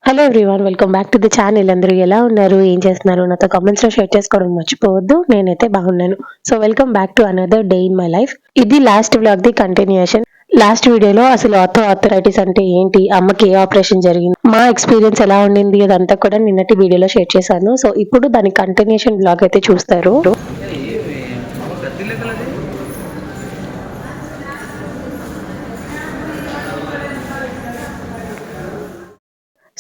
Hello everyone, welcome back to the channel. అందరూ ఎలా ఉన్నారు, ఏం చేస్తున్నారు, నాతో కామెంట్స్ లో షేర్ చేసుకోవడం మర్చిపోవద్దు. నేనైతే బాగున్నాను. So welcome back to another day in my life. ఇది last vlog the continuation. Last వీడియోలో అసలు ఆర్థరైటిస్ అంటే ఏంటి, అమ్మకి ఏ ఆపరేషన్ జరిగింది, మా ఎక్స్పీరియన్స్ ఎలా ఉండింది, అదంతా కూడా నిన్నటి వీడియోలో షేర్ చేశాను. సో ఇప్పుడు దాని కంటిన్యూషన్ వ్లాగ్ అయితే చూస్తారు.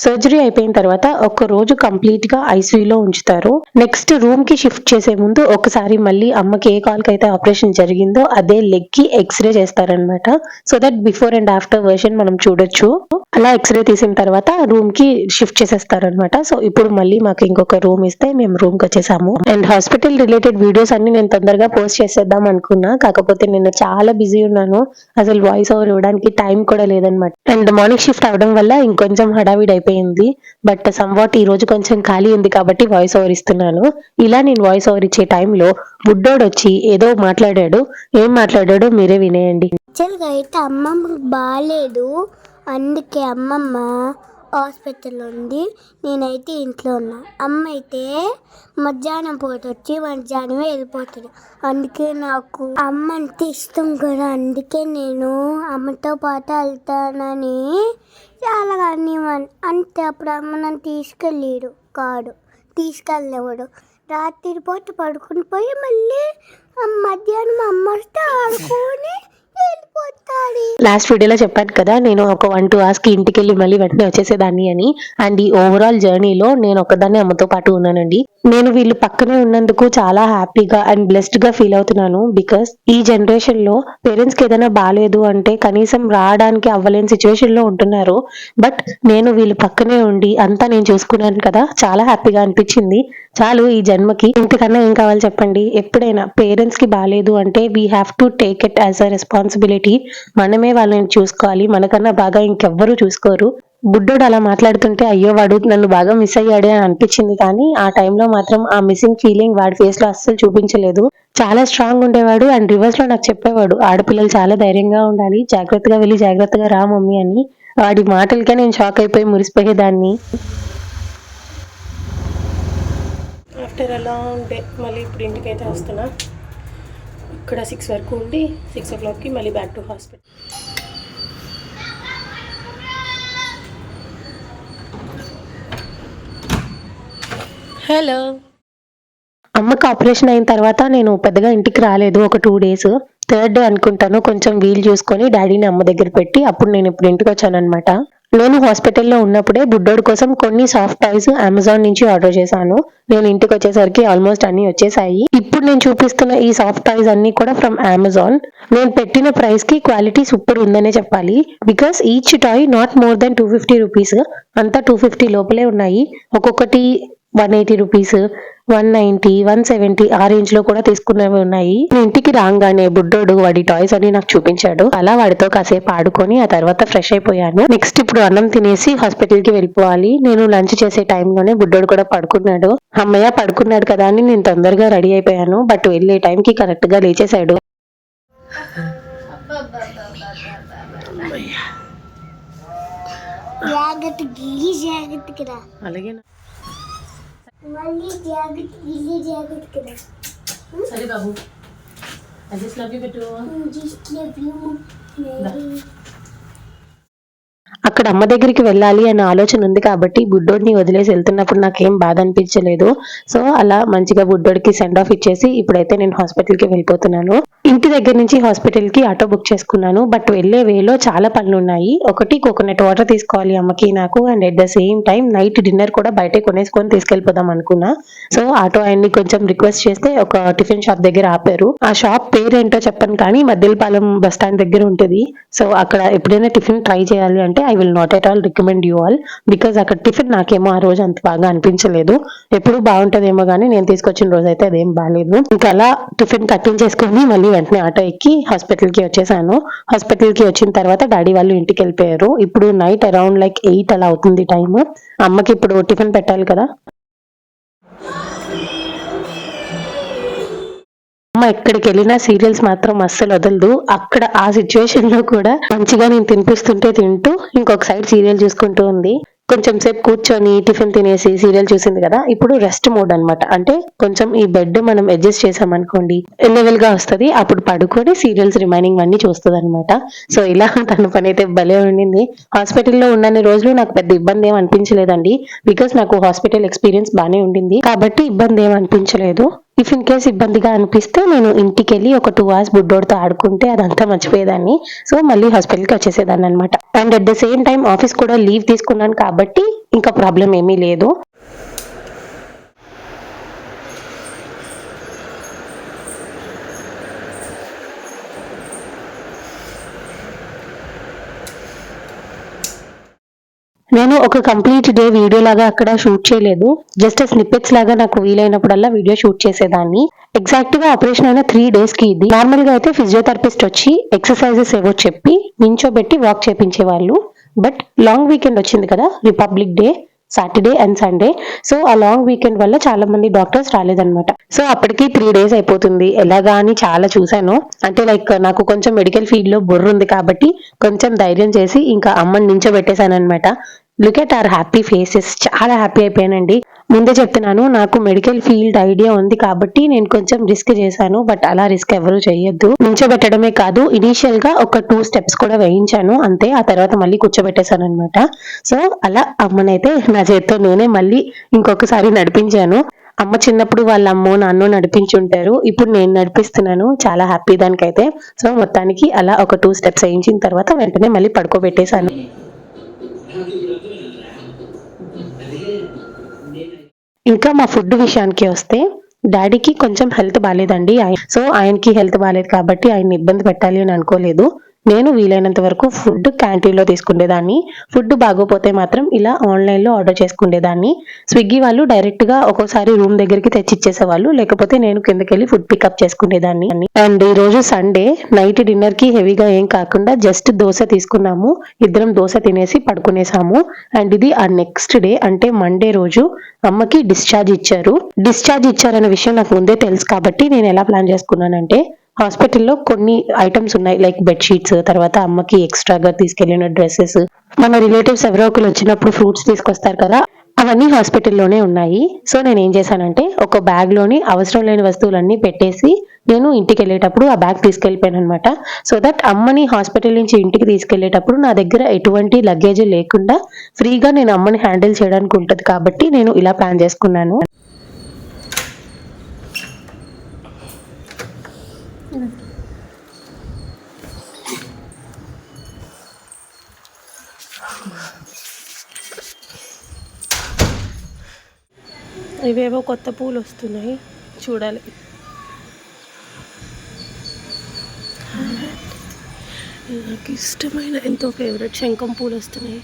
సర్జరీ అయిపోయిన తర్వాత ఒక రోజు కంప్లీట్ గా ఐసీయూలో ఉంచుతారు. నెక్స్ట్ రూమ్ కి షిఫ్ట్ చేసే ముందు ఒకసారి మళ్ళీ అమ్మకి ఏ కాల్ కి అయితే ఆపరేషన్ జరిగిందో అదే లెగ్ కి ఎక్స్రే చేస్తారనమాట. So that before and after version మనం చూడొచ్చు. అలా ఎక్స్రే తీసిన తర్వాత రూమ్ కి షిఫ్ట్ చేసేస్తారనమాట. సో ఇప్పుడు మళ్ళీ మాకు ఇంకొక రూమ్ ఇస్తే మేము రూమ్ కి వచ్చేసాము. అండ్ హాస్పిటల్ రిలేటెడ్ వీడియోస్ అన్ని నేను తొందరగా పోస్ట్ చేసేద్దాం అనుకున్నా, కాకపోతే నేను చాలా బిజీ ఉన్నాను. అసలు వాయిస్ ఓవర్ ఇవ్వడానికి టైం కూడా లేదనమాట. అండ్ మార్నింగ్ షిఫ్ట్ అవడం వల్ల ఇంకొంచెం హడావిడి అయిపోయింది. బట్ సమ్వాట్ ఈ రోజు కొంచెం ఖాళీ ఉంది కాబట్టి వాయిస్ ఓవర్ ఇస్తున్నాను. ఇలా నేను వాయిస్ ఓవర్ ఇచ్చే టైంలో బుడ్డోడు వచ్చి ఏదో మాట్లాడాడు. ఏం మాట్లాడాడో మీరే వినేయండి. యాక్చువల్గా అయితే అమ్మమ్మకి బాగాలేదు, అందుకే అమ్మమ్మ హాస్పిటల్లో ఉంది, నేనైతే ఇంట్లో ఉన్నా. అమ్మ అయితే మధ్యాహ్నం పూట వచ్చి మధ్యాహ్నమే వెళ్ళిపోతుంది. అందుకే నాకు అమ్మ అంటే ఇష్టం కూడా, అందుకే నేను అమ్మతో పాటు వెళ్తానని చాలా కానీ అంతే. అప్పుడు అమ్మ నన్ను తీసుకెళ్ళేవాడు. రాత్రి పూట పడుకుని పోయి మళ్ళీ మధ్యాహ్నం అమ్మ వస్తే ఆడుకొని లాస్ట్ వీడియోలో చెప్పాను కదా, నేను ఒక 1-2 hours కి ఇంటికి వెళ్ళి మళ్ళీ వెంటనే వచ్చేసేదాన్ని అని. అండ్ ఈ ఓవరాల్ జర్నీలో నేను ఒకదాన్ని అమ్మతో పాటు ఉన్నానండి. నేను వీళ్ళు పక్కనే ఉన్నందుకు చాలా హ్యాపీగా అండ్ బ్లెస్డ్ గా ఫీల్ అవుతున్నాను. బికాస్ ఈ జనరేషన్ లో పేరెంట్స్ కి ఏదైనా బాగాలేదు అంటే కనీసం రావడానికి అవ్వలేని సిచ్యువేషన్ లో ఉంటున్నారు. బట్ నేను వీళ్ళు పక్కనే ఉండి అంతా నేను చూసుకున్నాను కదా, చాలా హ్యాపీగా అనిపించింది. చాలు ఈ జన్మకి, ఇంతకన్నా ఏం కావాలి చెప్పండి. ఎప్పుడైనా పేరెంట్స్ కి బాగాలేదు అంటే we have to take it as a responsibility. మనమే వాళ్ళని చూసుకోవాలి, మనకన్నా బాగా ఇంకెవ్వరూ చూసుకోరు. బుడ్డోడు అలా మాట్లాడుతుంటే అయ్యో వాడు నన్ను బాగా మిస్ అయ్యాడే అని అనిపించింది. కానీ ఆ టైంలో మాత్రం ఆ మిస్సింగ్ ఫీలింగ్ వాడి ఫేస్ లో అస్సలు చూపించలేదు. చాలా స్ట్రాంగ్ ఉండేవాడు. అండ్ రివర్స్ లో నాకు చెప్పేవాడు, ఆడపిల్లలు చాలా ధైర్యంగా ఉండాలి, జాగ్రత్తగా వెళ్ళి జాగ్రత్తగా రా మమ్మీ అని. వాడి మాటలకే నేను షాక్ అయిపోయి మురిసిపోయేదాన్ని. ఆఫ్టర్ అ లాంగ్ డే మళ్ళీ ఇప్పుడు ఇంటికి అయితే వస్తున్నా. ఇక్కడ 6 వరకు ఉండి 6 o'clockకి మళ్ళీ బ్యాక్ టు హాస్పిటల్. హలో. అమ్మకి ఆపరేషన్ అయిన తర్వాత నేను పెద్దగా ఇంటికి రాలేదు. ఒక 2 days. 3rd day అనుకుంటాను కొంచెం వీలు చూసుకొని డాడీని అమ్మ దగ్గర పెట్టి అప్పుడు నేను ఇప్పుడు ఇంటికి వచ్చాను అనమాట. నేను హాస్పిటల్లో ఉన్నప్పుడే బుడ్డోడి కోసం కొన్ని సాఫ్ట్ టాయ్స్ అమెజాన్ నుంచి ఆర్డర్ చేశాను. నేను ఇంటికి వచ్చేసరికి ఆల్మోస్ట్ అన్ని వచ్చేసాయి. ఇప్పుడు నేను చూపిస్తున్న ఈ సాఫ్ట్ టాయ్స్ అన్ని కూడా ఫ్రమ్ అమెజాన్. నేను పెట్టిన ప్రైస్ కి క్వాలిటీ సూపర్ ఉందనే చెప్పాలి. Because each toy not more than 250 rupees. అంతా 250 లోపలే ఉన్నాయి. ఒక్కొక్కటి 180 రూపీస్, 190, 170 ఆ రేంజ్ లో కూడా తీసుకున్నవి ఉన్నాయి. ఇంటికి రాగానే బుడ్డోడు వాడి టాయ్స్ అని నాకు చూపించాడు. అలా వాడితో కాసేపు ఆడుకొని ఆ తర్వాత ఫ్రెష్ అయిపోయాను. నెక్స్ట్ ఇప్పుడు అన్నం తినేసి హాస్పిటల్ కి వెళ్ళిపోవాలి. నేను లంచ్ చేసే టైంలోనే బుడ్డోడు కూడా పడుకున్నాడు. అమ్మయ్య పడుకున్నాడు కదా అని నేను తొందరగా రెడీ అయిపోయాను. బట్ వెళ్ళే టైంకి కరెక్ట్ గా లేచేశాడు. అలాగే సరే బాబు, అక్కడ అమ్మ దగ్గరికి వెళ్ళాలి అనే ఆలోచన ఉంది కాబట్టి బుడ్డోడిని వదిలేసి వెళ్తున్నప్పుడు నాకేం బాధ అనిపించలేదు. సో అలా మంచిగా బుడ్డోడికి సెండ్ ఆఫ్ ఇచ్చేసి ఇప్పుడైతే నేను హాస్పిటల్ కి వెళ్ళిపోతున్నాను. ఇంటి దగ్గర నుంచి హాస్పిటల్ కి ఆటో బుక్ చేసుకున్నాను. బట్ వెళ్లే వేలో చాలా పనులు ఉన్నాయి. ఒకటి కోకోనట్ వాటర్ తీసుకోవాలి అమ్మకి నాకు. And at the same time night dinner కూడా బయటే కొనేసుకొని తీసుకెళ్లిపోదాం అనుకున్నా. సో ఆటో ఆయన్ని కొంచెం రిక్వెస్ట్ చేస్తే ఒక టిఫిన్ షాప్ దగ్గర ఆపారు. ఆ షాప్ పేరేంటో చెప్పను కానీ మద్దిలపాలెం బస్ స్టాండ్ దగ్గర ఉంటుంది. సో అక్కడ ఎప్పుడైనా టిఫిన్ ట్రై చేయాలి అంటే I will not at all recommend you all. Because అక్కడ టిఫిన్ నాకేమో ఆ రోజు అంత బాగా అనిపించలేదు. ఎప్పుడు బాగుంటదేమో కానీ నేను తీసుకొచ్చిన రోజు అయితే అదేం బాగాలేదు. ఇంకా అలా టిఫిన్ కట్టించేసుకొని మళ్ళీ వెంటనే ఆటో ఎక్కి హాస్పిటల్ కి వచ్చేసాను. హాస్పిటల్ కి వచ్చిన తర్వాత డాడీ వాళ్ళు ఇంటికి వెళ్ళిపోయారు. ఇప్పుడు నైట్ అరౌండ్ 8 అలా అవుతుంది టైం. అమ్మకి ఇప్పుడు టిఫిన్ పెట్టాలి కదా. అమ్మ ఎక్కడికి వెళ్ళినా సీరియల్స్ మాత్రం అస్సలు వదలదు. అక్కడ ఆ సిచ్యువేషన్ లో కూడా మంచిగా నేను తినిపిస్తుంటే తింటూ ఇంకొక సైడ్ సీరియల్ చూసుకుంటూ ఉంది. కొంచెం సేపు కూర్చొని టిఫిన్ తినేసి సీరియల్ చూసింది కదా, ఇప్పుడు రెస్ట్ మోడ్ అన్నమాట. అంటే కొంచెం ఈ బెడ్ మనం అడ్జస్ట్ చేసామనుకోండి లెవెల్ గా వస్తది. అప్పుడు పడుకొని సీరియల్స్ రిమైనింగ్ అన్ని చూస్తది అనమాట. సో ఇలా తన పని అయితే భలే ఉండింది. హాస్పిటల్లో ఉన్నన్ని రోజులు నాకు పెద్ద ఇబ్బంది ఏం అనిపించలేదండి. బికాస్ నాకు హాస్పిటల్ ఎక్స్పీరియన్స్ బానే ఉండింది కాబట్టి ఇబ్బంది ఏం అనిపించలేదు. ఇఫ్ ఇన్ కేస్ ఇబ్బందిగా అనిపిస్తే నేను ఇంటికెళ్ళి ఒక 2 అవర్స్ బుడ్డోడితో ఆడుకుంటే అదంతా మర్చిపోయేదాన్ని. సో మళ్ళీ హాస్పిటల్కి వచ్చేసేదాన్ని అనమాట. And at the same time office కూడా లీవ్ తీసుకున్నాను కాబట్టి ఇంకా ప్రాబ్లం ఏమీ లేదు. నేను ఒక కంప్లీట్ డే వీడియో లాగా అక్కడ షూట్ చేయలేదు. జస్ట్ స్నిప్పెట్స్ లాగా నాకు వీలైనప్పుడల్లా వీడియో షూట్ చేసేదాన్ని. ఎగ్జాక్ట్ గా ఆపరేషన్ అయిన 3 డేస్ కి ఇది. నార్మల్ గా అయితే ఫిజియోథెరపిస్ట్ వచ్చి ఎక్సర్సైజెస్ ఏవో చెప్పి నించోబెట్టి వాక్ చేపించేవాళ్ళు. బట్ లాంగ్ వీకెండ్ వచ్చింది కదా, republic day, Saturday and Sunday. So ఆ లాంగ్ వీకెండ్ వల్ల చాలా మంది డాక్టర్స్ రాలేదన్నమాట. సో అప్పటికి 3 డేస్ అయిపోతుంది. ఎలాగా అని చాలా చూశాను. అంటే లైక్ నాకు కొంచెం మెడికల్ ఫీల్డ్ లో బుర్ర ఉంది కాబట్టి కొంచెం ధైర్యం చేసి ఇంకా అమ్మని నించోబెట్టేశాను అనమాట. Look at our happy faces. చాలా హ్యాపీ అయిపోయానండి. ముందే చెప్తున్నాను, నాకు మెడికల్ ఫీల్డ్ ఐడియా ఉంది కాబట్టి నేను కొంచెం రిస్క్ చేశాను. బట్ అలా రిస్క్ ఎవరు చేయొద్దు. నించోబెట్టడమే కాదు, ఇనీషియల్ గా ఒక 2 స్టెప్స్ కూడా వేయించాను అంతే. ఆ తర్వాత మళ్ళీ కూర్చోబెట్టేశాను అనమాట. సో అలా అమ్మనైతే నా చేతితో నేనే మళ్ళీ ఇంకొకసారి నడిపించాను. అమ్మ చిన్నప్పుడు వాళ్ళ అమ్మో నాన్నో నడిపించుంటారు. ఇప్పుడు నేను నడిపిస్తున్నాను. చాలా హ్యాపీ దానికైతే. సో మొత్తానికి అలా ఒక 2 స్టెప్స్ వేయించిన తర్వాత వెంటనే మళ్ళీ పడుకోబెట్టేశాను. ఇంకా మా ఫుడ్ విషయానికి వస్తే డాడీకి కొంచెం హెల్త్ బాగాలేదండి. సో ఆయనకి హెల్త్ బాగాలేదు కాబట్టి ఆయన ఇబ్బంది పెట్టాలి అని అనుకోలేదు. నేను వీలైనంత వరకు ఫుడ్ క్యాంటీన్లో తీసుకునేదాన్ని. ఫుడ్ బాగోపోతే మాత్రం ఇలా ఆన్లైన్లో ఆర్డర్ చేసుకునేదాన్ని. స్విగ్గీ వాళ్ళు డైరెక్ట్గా ఒక్కోసారి రూమ్ దగ్గరికి తెచ్చి ఇచ్చేసేవాళ్ళు, లేకపోతే నేను కిందకెళ్ళి ఫుడ్ పికప్ చేసుకునేదాన్ని. అండ్ ఈ రోజు సండే నైట్ డిన్నర్ కి హెవీగా ఏం కాకుండా జస్ట్ దోశ తీసుకున్నాము. ఇద్దరం దోశ తినేసి పడుకునేసాము. అండ్ ఇది ఆ నెక్స్ట్ డే అంటే మండే రోజు అమ్మకి డిశ్చార్జ్ ఇచ్చారు. డిశ్చార్జ్ ఇచ్చారనే విషయం నాకు ముందే తెలుసు కాబట్టి నేను ఎలా ప్లాన్ చేసుకున్నానంటే, హాస్పిటల్లో కొన్ని ఐటమ్స్ ఉన్నాయి లైక్ బెడ్షీట్స్, తర్వాత అమ్మకి ఎక్స్ట్రాగా తీసుకెళ్లిన డ్రెస్సెస్, మన రిలేటివ్స్ ఎవరో ఒకరు వచ్చినప్పుడు ఫ్రూట్స్ తీసుకొస్తారు కదా, అవన్నీ హాస్పిటల్లోనే ఉన్నాయి. సో నేను ఏం చేశానంటే ఒక బ్యాగ్ లోని అవసరం లేని వస్తువులన్నీ పెట్టేసి నేను ఇంటికి వెళ్ళేటప్పుడు ఆ బ్యాగ్ తీసుకెళ్ళిపోయాను అనమాట. సో దట్ అమ్మని హాస్పిటల్ నుంచి ఇంటికి తీసుకెళ్లేటప్పుడు నా దగ్గర ఎటువంటి లగేజ్ లేకుండా ఫ్రీగా నేను అమ్మని హ్యాండిల్ చేయడానికి ఉంటుంది కాబట్టి నేను ఇలా ప్లాన్ చేసుకున్నాను. ఇవేవో కొత్త పూలు వస్తున్నాయి, చూడాలి. నాకు ఇష్టమైన ఎంతో ఫేవరెట్ శంఖం పూలు వస్తున్నాయి.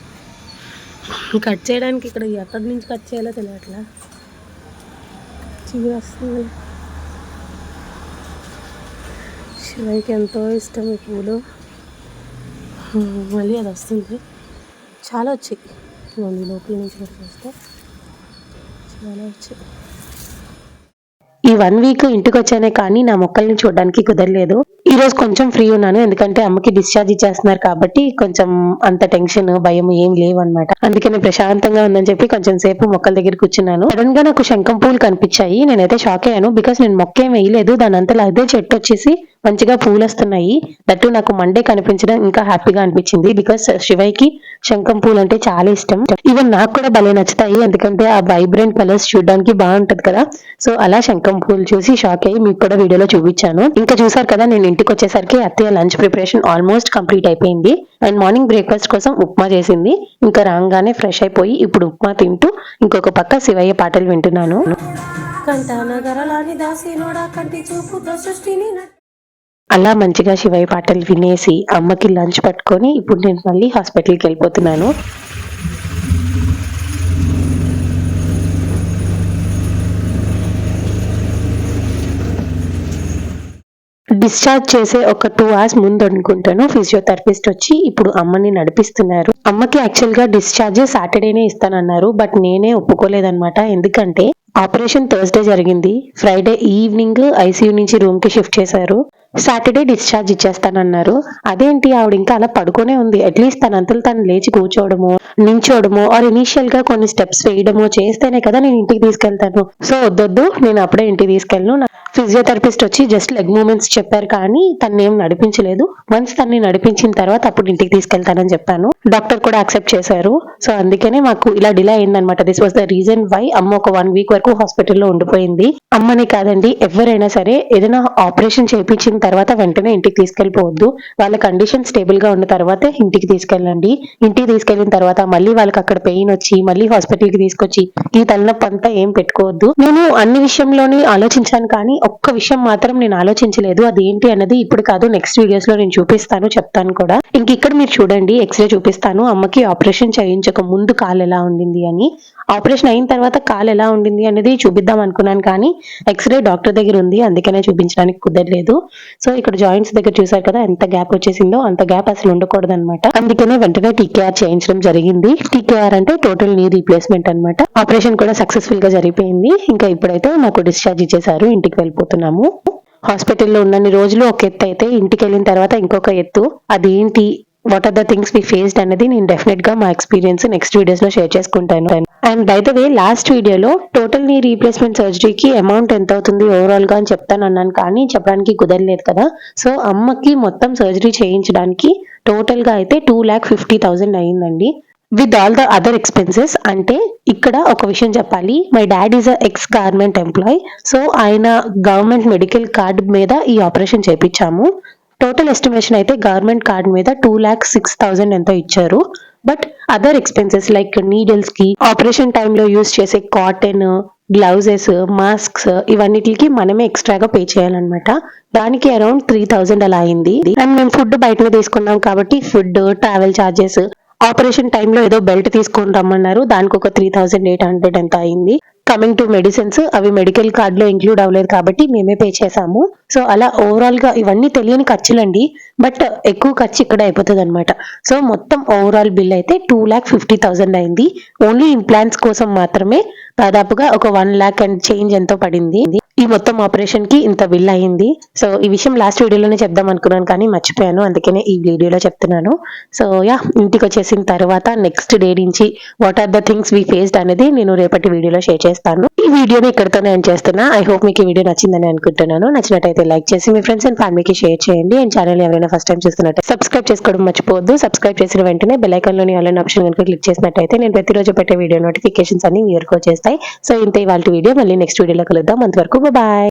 కట్ చేయడానికి ఇక్కడ ఎక్కడి నుంచి కట్ చేయాలో తెలియట్లా. చిగురు వస్తుంది. శివయ్యకి ఎంతో ఇష్టం ఈ పూలు. మళ్ళీ అది వస్తుంది. చాలా వచ్చాయి. లోపల నుంచి కూడా చూస్తే చాలా వచ్చాయి. ఈ 1 వీక్ ఇంటికి వచ్చానే కానీ నా మొక్కల్ని చూడడానికి కుదరలేదు. ఈ రోజు కొంచెం ఫ్రీ ఉన్నాను, ఎందుకంటే అమ్మకి డిశ్చార్జ్ ఇచ్చేస్తున్నారు కాబట్టి కొంచెం అంత టెన్షన్ భయం ఏం లేవు అనమాట. అందుకని ప్రశాంతంగా ఉందని చెప్పి కొంచెం సేపు మొక్కల దగ్గర కూర్చున్నాను. సడన్ గా నాకు శంఖం పూలు కనిపించాయి. నేనైతే షాక్ అయ్యాను. బికాస్ నేను మొక్క ఏం వేయలేదు, దాని అంతా అదే చెట్టు వచ్చేసి మంచిగా పూలు వస్తున్నాయి. దట్టు నాకు మండే కనిపించడం ఇంకా హ్యాపీగా అనిపించింది. బికాస్ శివయ్యకి శంఖం పూలు అంటే చాలా ఇష్టం. ఈవెన్ నాకు కూడా భలే నచ్చుతాయి, ఎందుకంటే ఆ వైబ్రెంట్ కలర్స్ చూడడానికి బాగుంటది కదా. సో అలా శంఖం పూలు చూసి షాక్ అయ్యి మీకు కూడా వీడియోలో చూపించాను. ఇంకా చూసారు కదా, నేను ఇంటికి వచ్చేసరికి అత్తయ్య లంచ్ ప్రిపరేషన్ ఆల్మోస్ట్ కంప్లీట్ అయిపోయింది. అండ్ మార్నింగ్ బ్రేక్ఫాస్ట్ కోసం ఉప్మా చేసింది. ఇంకా రాగానే ఫ్రెష్ అయిపోయి ఇప్పుడు ఉప్మా తింటూ ఇంకొక పక్క శివయ్య పాటలు వింటున్నాను. అలా మంచిగా శివయ్య పాటలు వినేసి అమ్మకి లంచ్ పట్టుకొని ఇప్పుడు నేను మళ్ళీ హాస్పిటల్కి వెళ్ళిపోతున్నాను. డిశ్చార్జ్ చేసే ఒక 2 అవర్స్ ముందు అనుకుంటాను ఫిజియోథెరపిస్ట్ వచ్చి ఇప్పుడు అమ్మని నడిపిస్తున్నారు. అమ్మకి యాక్చువల్ గా డిశ్చార్జ్ సాటర్డేనే ఇస్తానన్నారు. బట్ నేనే ఒప్పుకోలేదన్నమాట. ఎందుకంటే ఆపరేషన్ థర్స్డే జరిగింది. ఫ్రైడే ఈవినింగ్ ఐసీయూ నుంచి రూమ్ కి షిఫ్ట్ చేశారు. సాటర్డే డిశ్చార్జ్ ఇచ్చేస్తానన్నారు. అదేంటి ఆవిడ ఇంకా అలా పడుకునే ఉంది. అట్లీస్ట్ తనంతలో తను లేచి కూర్చోవడమో, నించోవడమో ఆర్ ఇనీషియల్ గా కొన్ని స్టెప్స్ వేయడమో చేస్తేనే కదా నేను ఇంటికి తీసుకెళ్తాను. సో వద్దొద్దు, నేను అప్పుడే ఇంటికి తీసుకెళ్ళను. ఫిజియోథెరపిస్ట్ వచ్చి జస్ట్ లెగ్ మూవ్మెంట్స్ చెప్పారు కానీ తను ఏం నడిపించలేదు. వన్స్ తన్ని నడిపించిన తర్వాత అప్పుడు ఇంటికి తీసుకెళ్తానని చెప్పాను. డాక్టర్ కూడా యాక్సెప్ట్ చేశారు. సో అందుకనే మాకు ఇలా డిలే అయిందనమాట. This was the reason why అమ్మ ఒక 1 వీక్ వరకు హాస్పిటల్లో ఉండిపోయింది. అమ్మని కాదండి, ఎవరైనా సరే ఏదైనా ఆపరేషన్ చేయించిన తర్వాత వెంటనే ఇంటికి తీసుకెళ్ళిపోవద్దు. వాళ్ళ కండిషన్ స్టేబుల్ గా ఉన్న తర్వాతే ఇంటికి తీసుకెళ్ళండి. ఇంటికి తీసుకెళ్లిన తర్వాత మళ్ళీ వాళ్ళకి అక్కడ పెయిన్ వచ్చి మళ్ళీ హాస్పిటల్ కి తీసుకొచ్చి ఈ తలనొప్పి అంతా ఏం పెట్టుకోవద్దు. నేను అన్ని విషయంలోనే ఆలోచించాను కానీ ఒక్క విషయం మాత్రం నేను ఆలోచించలేదు. అదేంటి అన్నది ఇప్పుడు కాదు, నెక్స్ట్ వీడియోస్ లో నేను చూపిస్తాను, చెప్తాను కూడా. ఇంక ఇక్కడ మీరు చూడండి, ఎక్స్రే చూపిస్తాను. అమ్మకి ఆపరేషన్ చేయించక ముందు కాలు ఎలా ఉండింది అని, ఆపరేషన్ అయిన తర్వాత కాలు ఎలా ఉండింది అనేది చూపిద్దాం అనుకున్నాను కానీ ఎక్స్రే డాక్టర్ దగ్గర ఉంది, అందుకనే చూపించడానికి కుదరలేదు. సో ఇక్కడ జాయింట్స్ దగ్గర చూసారు కదా ఎంత గ్యాప్ వచ్చేసిందో, అంత గ్యాప్ అసలు ఉండకూడదు అనమాట. అందుకనే వెంటనే టీకేఆర్ చేయించడం జరిగింది. టీకేఆర్ అంటే టోటల్ నీ రీప్లేస్మెంట్ అనమాట. ఆపరేషన్ కూడా సక్సెస్ఫుల్ గా జరిగిపోయింది. ఇంకా ఇప్పుడైతే నాకు డిశ్చార్జ్ ఇచ్చేసారు, ఇంటికి వెళ్ళిపోతున్నాము. హాస్పిటల్లో ఉన్నన్ని రోజులు ఒక ఎత్తు అయితే ఇంటికి వెళ్ళిన తర్వాత ఇంకొక ఎత్తు. అదేంటి, what are the things we faced అనేది నేను డెఫినెట్ గా మా ఎక్స్పీరియన్స్ నెక్స్ట్ వీడియోస్ లో షేర్ చేసుకుంటాను. And by the way, last వీడియోలో టోటల్ నీ రీప్లేస్మెంట్ సర్జరీకి అమౌంట్ ఎంత అవుతుంది ఓవరాల్ గా అని చెప్తాను అన్నాను కానీ చెప్పడానికి కుదరలేదు కదా. సో అమ్మకి మొత్తం సర్జరీ చేయించడానికి టోటల్ గా అయితే 2,50,000 అయ్యిందండి, with all the other expenses. అంటే ఇక్కడ ఒక విషయం చెప్పాలి, my dad is a ex government employee. So ఆయన గవర్నమెంట్ మెడికల్ కార్డ్ మీద ఈ ఆపరేషన్ చేపించాము. టోటల్ ఎస్టిమేషన్ అయితే గవర్నమెంట్ కార్డ్ మీద 2,06,000 ఎంతో ఇచ్చారు. But other expenses like needles కి, ఆపరేషన్ టైంలో యూస్ చేసే కాటన్, గ్లౌజెస్, మాస్క్స్, ఇవన్నిటికి మనమే ఎక్స్ట్రాగా పే చేయాలన్నమాట. దానికి అరౌండ్ 3,000 అలా అయింది. అండ్ మేము ఫుడ్ బయటనే తీసుకున్నాం కాబట్టి ఫుడ్, ట్రావెల్ ఛార్జెస్, ఆపరేషన్ టైంలో ఏదో బెల్ట్ తీసుకొని రమ్మన్నారు, దానికి ఒక 3,800 ఎంత అయింది. కమింగ్ టు మెడిసిన్స్, అవి మెడికల్ కార్డ్ లో ఇంక్లూడ్ అవ్వలేదు కాబట్టి మేమే పే చేసాము. సో అలా ఓవరాల్ గా ఇవన్నీ తెలియని ఖర్చులండి, బట్ ఎక్కువ ఖర్చు ఇక్కడ అయిపోతుంది అనమాట. సో మొత్తం ఓవరాల్ బిల్ అయితే 2,50,000 అయింది. ఓన్లీ ఇంప్లాంట్స్ కోసం మాత్రమే దాదాపుగా ఒక 1 lakh అండ్ చేంజ్ ఎంతో పడింది. ఈ మొత్తం ఆపరేషన్ కి ఇంత బిల్ అయ్యింది. సో ఈ విషయం లాస్ట్ వీడియోలోనే చెప్దాం అనుకున్నాను కానీ మర్చిపోయాను, అందుకనే ఈ వీడియోలో చెప్తున్నాను. సో యా, ఇంటికి వచ్చేసిన తర్వాత నెక్స్ట్ డే నుంచి what are the things we faced అనేది నేను రేపటి వీడియోలో షేర్ చేస్తాను. ఈ వీడియోని ఇక్కడతోనే ఎండ్ చేస్తున్నా. ఐ హోప్ మీకు ఈ వీడియో నచ్చిందని అనుకుంటున్నాను. నచ్చినట్టయితే లైక్ చేసి మీ ఫ్రెండ్స్ అండ్ ఫ్యామిలీకి షేర్ చేయండి. అండ్ ఛానల్ ఎవరైనా ఫస్ట్ టైం చూస్తున్నట్టు సబ్స్క్రైబ్ చేసుకోవడం మర్చిపోవద్దు. సబ్స్క్రైబ్ చేసిన వెంటనే బెల్ ఐకాన్ లోని ఆల్ ఆప్షన్ కనుక క్లిక్ చేసినట్టయితే నేను ప్రతిరోజు పెట్టే వీడియో నోటిఫికేషన్స్ అన్ని మీ వరకు వచ్చేస్తాయి. సో ఇంత ఇవాళ వీడియో, మళ్ళీ నెక్స్ట్ వీడియోలో కలుద్దాం. అంతవరకు బాయ్.